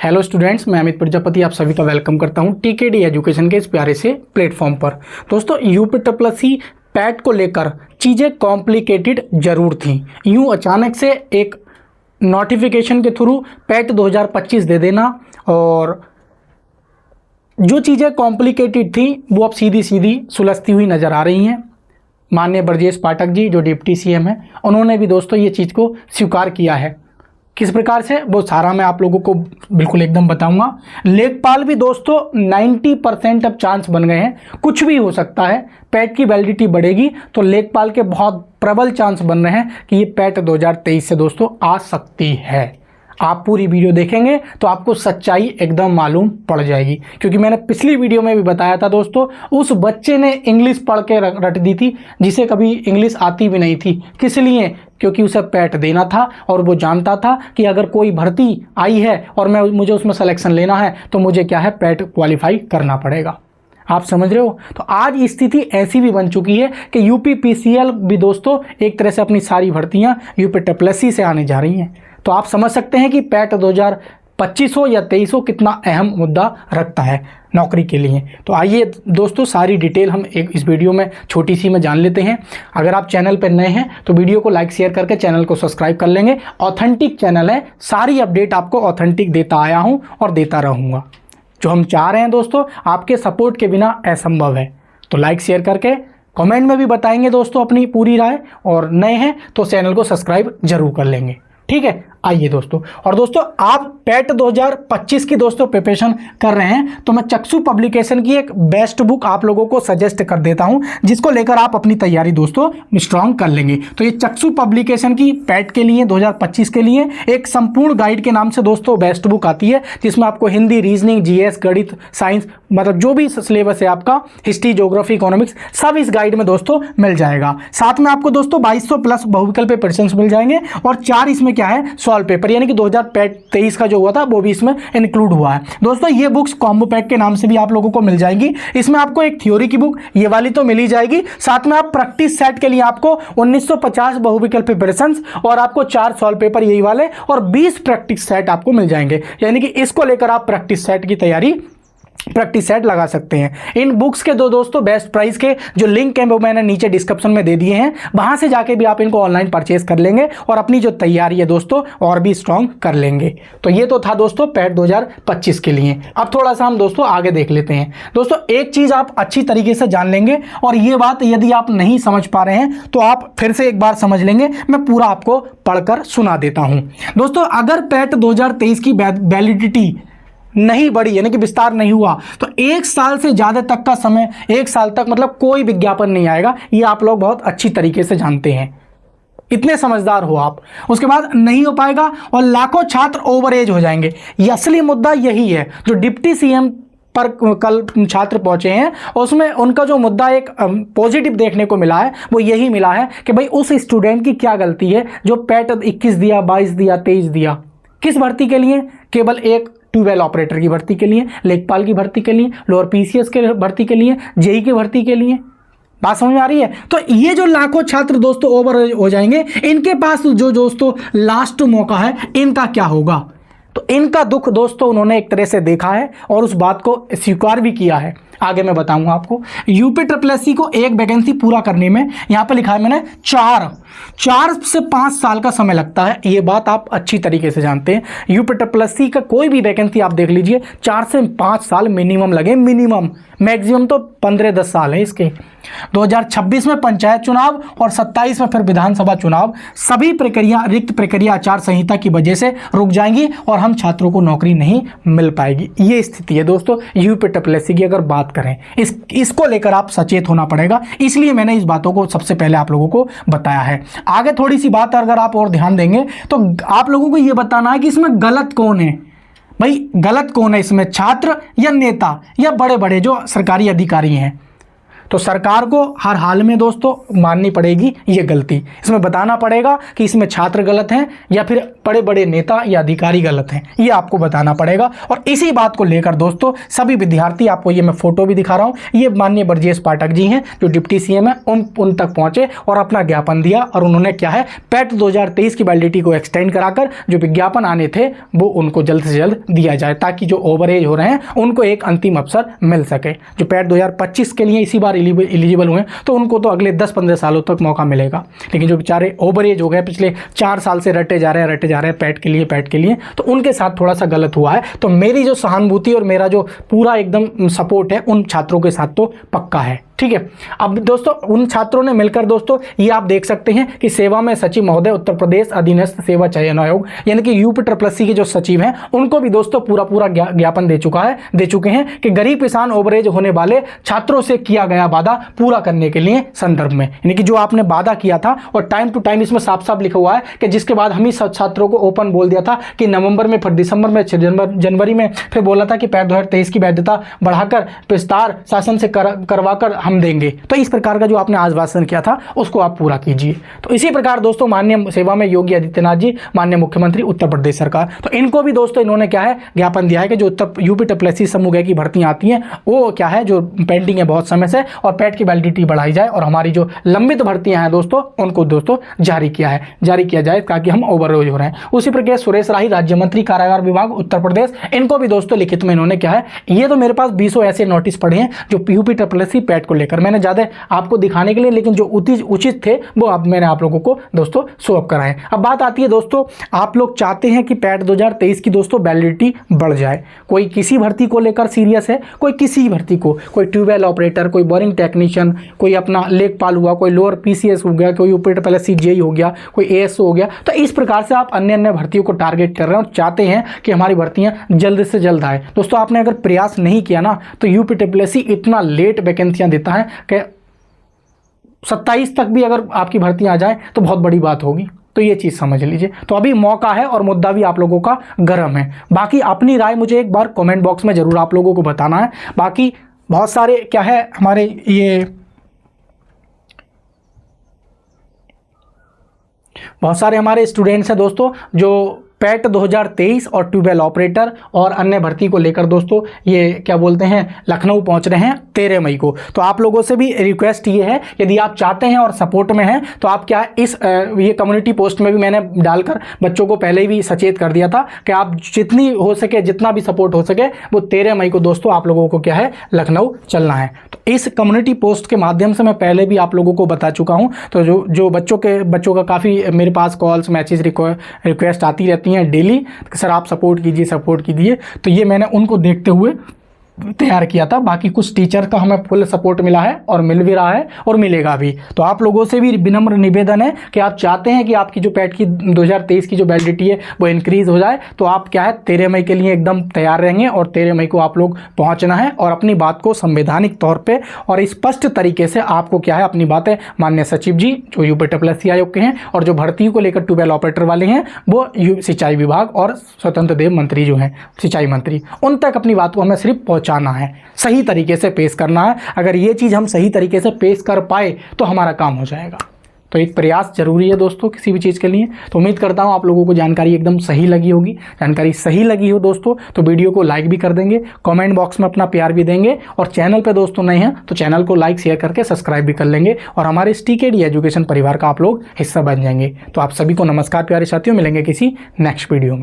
Hello students, मैं अमित प्रजापति आप सभी का वेलकम करता हूं टीकेडी एजुकेशन के इस प्यारे से प्लेटफॉर्म पर। दोस्तों, यूपीट्रिपलसी पैट को लेकर चीज़ें कॉम्प्लिकेटेड ज़रूर थी। यूं अचानक से एक नोटिफिकेशन के थ्रू पैट 2025 दे देना और जो चीज़ें कॉम्प्लिकेटेड थी वो अब सीधी सीधी सुलझती हुई नज़र आ रही हैं। माननीय ब्रजेश पाठक जी जो डिप्टी सीएम हैं, उन्होंने भी दोस्तों ये चीज़ को स्वीकार किया है। किस प्रकार से, वो सारा मैं आप लोगों को बिल्कुल एकदम बताऊंगा। लेखपाल भी दोस्तों 90% अब चांस बन गए हैं, कुछ भी हो सकता है। पैट की वैलिडिटी बढ़ेगी तो लेखपाल के बहुत प्रबल चांस बन रहे हैं कि ये पैट 2023 से दोस्तों आ सकती है। आप पूरी वीडियो देखेंगे तो आपको सच्चाई एकदम मालूम पड़ जाएगी, क्योंकि मैंने पिछली वीडियो में भी बताया था दोस्तों, उस बच्चे ने इंग्लिश पढ़ के रट दी थी जिसे कभी इंग्लिश आती भी नहीं थी। किस लिए? क्योंकि उसे पैट देना था और वो जानता था कि अगर कोई भर्ती आई है और मुझे उसमें सिलेक्शन लेना है तो मुझे क्या है, पैट क्वालिफाई करना पड़ेगा। आप समझ रहे हो? तो आज स्थिति ऐसी भी बन चुकी है कि यूपीपीसीएल भी दोस्तों एक तरह से अपनी सारी भर्तियां यूपीट्रिपलसी से आने जा रही हैं। तो आप समझ सकते हैं कि पैट 2025 हो या 23 हो, कितना अहम मुद्दा रखता है नौकरी के लिए। तो आइए दोस्तों, सारी डिटेल हम इस वीडियो में छोटी सी में जान लेते हैं। अगर आप चैनल पर नए हैं तो वीडियो को लाइक शेयर करके चैनल को सब्सक्राइब कर लेंगे। ऑथेंटिक चैनल है, सारी अपडेट आपको ऑथेंटिक देता आया हूं और देता रहूँगा। जो हम चाह रहे हैं दोस्तों, आपके सपोर्ट के बिना असंभव है। तो लाइक शेयर करके कमेंट में भी बताएंगे दोस्तों अपनी पूरी राय, और नए हैं तो चैनल को सब्सक्राइब जरूर कर लेंगे। ठीक है, आइए दोस्तों। और दोस्तों, आप पैट 2025 की दोस्तों प्रिपरेशन कर रहे हैं तो मैं चक्षु पब्लिकेशन की एक बेस्ट बुक आप लोगों को सजेस्ट कर देता हूं, जिसको लेकर आप अपनी तैयारी दोस्तों स्ट्रांग कर लेंगे। तो ये चक्षु पब्लिकेशन की पैट के लिए 2025 के लिए एक संपूर्ण गाइड के नाम से दोस्तों बेस्ट बुक आती है, जिसमें आपको हिंदी, रीजनिंग, जीएस, गणित, साइंस, मतलब जो भी सिलेबस है आपका, हिस्ट्री, ज्योग्राफी, इकोनॉमिक्स, सब इस गाइड में दोस्तों मिल जाएगा। साथ में आपको दोस्तों 2200 प्लस बहुविकल्प प्रश्न मिल जाएंगे और 4 इसमें क्या है, सॉल्व पेपर, यानी कि 2023 का जो हुआ था वो भी इसमें इंक्लूड हुआ है। दोस्तों, ये बुक्स कॉम्बो पैक के नाम से भी आप लोगों को मिल जाएंगी। इसमें आपको एक थ्योरी की बुक ये वाली तो मिल ही जाएगी, साथ में आप प्रैक्टिस सेट के लिए आपको 1950 बहुविकल्प प्रश्न और आपको 4 सॉल्व पेपर यही वाले और 20 प्रैक्टिस सेट आपको मिल जाएंगे। यानी कि इसको लेकर आप प्रैक्टिस सेट की तैयारी, प्रैक्टिस सेट लगा सकते हैं। इन बुक्स के दोस्तों बेस्ट प्राइस के जो लिंक है वो मैंने नीचे डिस्क्रिप्शन में दे दिए हैं, वहां से जाके भी आप इनको ऑनलाइन परचेज कर लेंगे और अपनी जो तैयारी है दोस्तों और भी स्ट्रांग कर लेंगे। तो ये तो था दोस्तों पैट 2025 के लिए। अब थोड़ा सा हम दोस्तों आगे देख लेते हैं। दोस्तों, एक चीज आप अच्छी तरीके से जान लेंगे, और ये बात यदि आप नहीं समझ पा रहे हैं तो आप फिर से एक बार समझ लेंगे, मैं पूरा आपको पढ़कर सुना देता हूं। दोस्तों, अगर पैट 2023 की वैलिडिटी नहीं बढ़ी, यानी कि विस्तार नहीं हुआ, तो 1 साल से ज़्यादा तक का समय, 1 साल तक मतलब कोई विज्ञापन नहीं आएगा। ये आप लोग बहुत अच्छी तरीके से जानते हैं, इतने समझदार हो आप। उसके बाद नहीं हो पाएगा और लाखों छात्र ओवर एज हो जाएंगे। ये असली मुद्दा यही है जो डिप्टी सीएम पर कल छात्र पहुंचे हैं, उसमें उनका जो मुद्दा एक पॉजिटिव देखने को मिला है वो यही मिला है कि भाई उस स्टूडेंट की क्या गलती है जो पैट 21 दिया, 22 दिया, 23 दिया। किस भर्ती के लिए? केवल एक ट्यूबवेल ऑपरेटर की भर्ती के लिए, लेखपाल की भर्ती के लिए, लोअर पीसीएस के भर्ती के लिए, जेई की भर्ती के लिए। बात समझ में आ रही है? तो ये जो लाखों छात्र दोस्तों ओवर हो जाएंगे, इनके पास जो दोस्तों लास्ट मौका है, इनका क्या होगा? तो इनका दुख दोस्तों उन्होंने एक तरह से देखा है और उस बात को स्वीकार भी किया है। आगे मैं बताऊंगा आपको। यूपीट्रिपलसी को एक वैकेंसी पूरा करने में यहाँ पे लिखा है मैंने 4 से 5 साल का समय लगता है। ये बात आप अच्छी तरीके से जानते हैं। यूपीट्रिपलसी का कोई भी वैकेंसी आप देख लीजिए, 4 से 5 साल मिनिमम लगे, मिनिमम। मैक्सिमम तो 15-10 साल है इसके। 2026 में पंचायत चुनाव और 27 में फिर विधानसभा चुनाव, सभी प्रक्रिया, रिक्त प्रक्रिया आचार संहिता की वजह से रुक जाएंगी और हम छात्रों को नौकरी नहीं मिल पाएगी। ये स्थिति है दोस्तों यूपीट्रिपलसी की। अगर बात करें इसको लेकर आप सचेत होना पड़ेगा, इसलिए मैंने इस बातों को सबसे पहले आप लोगों को बताया है। आगे थोड़ी सी बात अगर आप और ध्यान देंगे तो आप लोगों को यह बताना है कि इसमें गलत कौन है। भाई गलत कौन है इसमें, छात्र या नेता या बड़े बड़े जो सरकारी अधिकारी हैं? तो सरकार को हर हाल में दोस्तों माननी पड़ेगी ये गलती, इसमें बताना पड़ेगा कि इसमें छात्र गलत हैं या फिर बड़े बड़े नेता या अधिकारी गलत हैं, ये आपको बताना पड़ेगा। और इसी बात को लेकर दोस्तों सभी विद्यार्थी, आपको ये मैं फोटो भी दिखा रहा हूँ, ये माननीय ब्रजेश पाठक जी हैं जो डिप्टी सीएम है, उन तक पहुंचे और अपना ज्ञापन दिया। और उन्होंने क्या है, पैट 2023 की वैलिडिटी को एक्सटेंड कराकर जो विज्ञापन आने थे वो उनको जल्द से जल्द दिया जाए, ताकि जो ओवर एज हो रहे हैं उनको एक अंतिम अवसर मिल सके। जो पैट 2025 के लिए इसी बार एलिजिबल हुए तो उनको तो अगले 10-15 सालों तक मौका मिलेगा, लेकिन जो बेचारे ओवर एज हो गए, पिछले 4 साल से रटे जा रहे हैं पैट के लिए, तो उनके साथ थोड़ा सा गलत हुआ है। तो मेरी जो सहानुभूति और मेरा जो पूरा एकदम सपोर्ट है उन छात्रों के साथ तो पक्का है, ठीक है। अब दोस्तों उन छात्रों ने मिलकर दोस्तों ये आप देख सकते हैं कि सेवा में सचिव महोदय उत्तर प्रदेश अधीनस्थ सेवा चयन आयोग यानी कि UPSSC के जो सचिव हैं उनको भी दोस्तों पूरा ज्ञापन दे चुके हैं कि गरीब किसान ओवरेज होने वाले छात्रों से किया गया वादा पूरा करने के लिए संदर्भ में, यानी कि जो आपने वादा किया था और टाइम टू टाइम इसमें साफ साफ लिखा हुआ है कि जिसके बाद हम ही छात्रों को ओपन बोल दिया था कि नवंबर में, फिर दिसंबर में, जनवरी में फिर बोला था कि पैट 2023 की वैधता बढ़ाकर विस्तार शासन से करवाकर हम देंगे। तो इस प्रकार का जो आपने आश्वासन किया था उसको आप पूरा कीजिए। तो इसी प्रकार दोस्तों माननीय सेवा में योगी आदित्यनाथ जी, माननीय मुख्यमंत्री उत्तर प्रदेश सरकार, तो इनको भी दोस्तों इन्होंने क्या है ज्ञापन दिया है कि जो UPSSC समूह की भर्तियां आती हैं वो क्या है जो पेंडिंग है बहुत समय से, और पैट की वैलिडिटी बढ़ाई जाए और हमारी जो लंबित भर्तियां हैं दोस्तों उनको दोस्तों जारी किया जाए ताकि हम ओवरलोड हो रहे हैं। उसी प्रकार सुरेश राही राज्य मंत्री कारागार विभाग उत्तर प्रदेश, इनको भी दोस्तों लिखित में इन्होंने क्या है, ये तो मेरे पास 20 ऐसे नोटिस पड़े हैं जो UPSSC पैट को लेकर, मैंने ज़्यादा आपको दिखाने के लिए, लेकिन जो उचित थे वो अब मैंने आप लोगों को दोस्तों शो अप कराए। अब बात आती है दोस्तों, आप लोग चाहते हैं कि पैट 2023 की दोस्तों वैलिडिटी बढ़ जाए। कोई किसी भर्ती को लेकर सीरियस है, कोई किसी भर्ती को, कोई ट्यूबवेल ऑपरेटर, कोई बोरिंग टेक्नीशियन, कोई अपना लेखपाल हुआ, कोई लोअर PCS हो गया, कोई UPSSC JEE हो गया, कोई ASO हो गया। तो इस प्रकार से आप अन्य भर्तियों को टारगेट कर रहे हैं और चाहते हैं कि हमारी भर्तियां जल्द से जल्द आए। दोस्तों आपने अगर प्रयास नहीं किया ना तो UPSSC इतना लेट वैकेंसियां देता है कि 27 तक भी अगर आपकी भर्तियां आ जाए तो बहुत बड़ी बात होगी। तो ये चीज़ समझ लीजिए। तो अभी मौका है और मुद्दा भी आप लोगों का गर्म है। बाकी अपनी राय मुझे एक बार कमेंट बॉक्स में ज़रूर आप लोगों को बताना है। बाकी बहुत सारे क्या है हमारे ये बहुत सारे हमारे स्टूडेंट्स हैं दोस्तों जो पैट 2023 और ट्यूबवेल ऑपरेटर और अन्य भर्ती को लेकर दोस्तों ये क्या बोलते हैं लखनऊ पहुंच रहे हैं 13 मई को। तो आप लोगों से भी रिक्वेस्ट ये है, यदि आप चाहते हैं और सपोर्ट में हैं तो आप क्या इस ये कम्युनिटी पोस्ट में भी मैंने डालकर बच्चों को पहले ही भी सचेत कर दिया था कि आप जितनी हो सके, जितना भी सपोर्ट हो सके, वो 13 मई को दोस्तों आप लोगों को क्या है लखनऊ चलना है। तो इस कम्युनिटी पोस्ट के माध्यम से मैं पहले भी आप लोगों को बता चुका हूँ। तो जो बच्चों का काफ़ी मेरे पास कॉल्स, मैसेज, रिक्वेस्ट आती रहती हैं डेली, सर आप सपोर्ट कीजिए। तो ये मैंने उनको देखते हुए तैयार किया था। बाकी कुछ टीचर का हमें फुल सपोर्ट मिला है और मिल भी रहा है और मिलेगा भी। तो आप लोगों से भी विनम्र निवेदन है कि आप चाहते हैं कि आपकी जो पैट की 2023 की जो वैलिडिटी है वो इंक्रीज़ हो जाए, तो आप क्या है 13 मई के लिए एकदम तैयार रहेंगे और 13 मई को आप लोग पहुंचना है और अपनी बात को संवैधानिक तौर पर और स्पष्ट तरीके से आपको क्या है अपनी बातें माननीय सचिव जी जो UPSSC आयोग के हैं और जो भर्ती को लेकर ट्यूबवेल ऑपरेटर वाले हैं वो सिंचाई विभाग और स्वतंत्र देव मंत्री जो हैं सिंचाई मंत्री, उन तक अपनी बात को हमें सिर्फ पहुंचाना है, सही तरीके से पेश करना है। अगर ये चीज़ हम सही तरीके से पेश कर पाए तो हमारा काम हो जाएगा। तो एक प्रयास जरूरी है दोस्तों किसी भी चीज़ के लिए। तो उम्मीद करता हूँ आप लोगों को जानकारी एकदम सही लगी होगी। जानकारी सही लगी हो दोस्तों तो वीडियो को लाइक भी कर देंगे, कमेंट बॉक्स में अपना प्यार भी देंगे और चैनल पे दोस्तों नए हैं तो चैनल को लाइक शेयर करके सब्सक्राइब भी कर लेंगे और हमारे इस TKD एजुकेशन परिवार का आप लोग हिस्सा बन जाएंगे। तो आप सभी को नमस्कार प्यारे साथियों, मिलेंगे किसी नेक्स्ट वीडियो में।